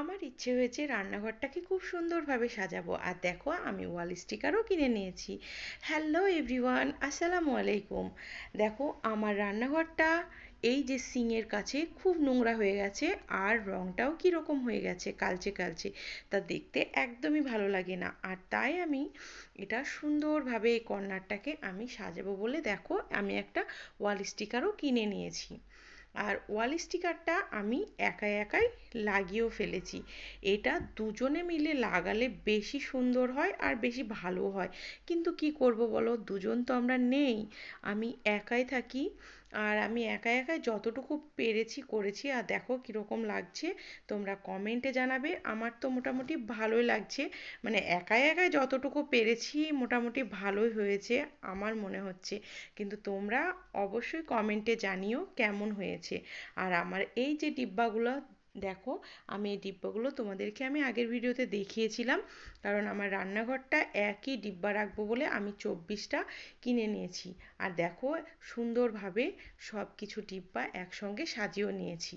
আমার ইচ্ছে হয়েছে রান্নাঘরটাকে খুব সুন্দরভাবে সাজাবো, আর দেখো আমি ওয়াল স্টিকারও কিনে নিয়েছি। হ্যালো এভরিওয়ান, আসসালামু আলাইকুম। দেখো আমার রান্নাঘরটা এই যে সিংয়ের কাছে খুব নোংরা হয়ে গেছে, আর রংটাও কীরকম হয়ে গেছে, কালচে কালচে। তা দেখতে একদমই ভালো লাগে না, আর তাই আমি এটা সুন্দরভাবে এই কর্নারটাকে আমি সাজাবো বলে দেখো আমি একটা ওয়াল স্টিকারও কিনে নিয়েছি। আর ওয়াল স্টিকারটা আমি একাই একাই লাগিয়েও ফেলেছি। এটা দুজনে মিলে লাগালে বেশি সুন্দর হয় আর বেশি ভালো হয়, কিন্তু কি করব বলো, দুজন তো আমরা নেই, আমি একাই থাকি। আর আমি একাই একাই যতটুকু পেরেছি করেছি, আর দেখো কীরকম লাগছে তোমরা কমেন্টে জানাবে। আমার তো মোটামুটি ভালোই লাগছে, মানে একাই একাই যতটুকু পেরেছি মোটামুটি ভালোই হয়েছে আমার মনে হচ্ছে। কিন্তু তোমরা অবশ্যই কমেন্টে জানিও কেমন হয়েছে। আর আমার এই যে ডিব্বাগুলো দেখো, আমি এই ডিব্বাগুলো তোমাদেরকে আমি আগের ভিডিওতে দেখিয়েছিলাম, কারণ আমার রান্নাঘরটা একই ডিব্বা রাখবো বলে আমি 24টা কিনে নিয়েছি। আর দেখো সুন্দরভাবে সব কিছু ডিব্বা একসঙ্গে সাজিয়েও নিয়েছি।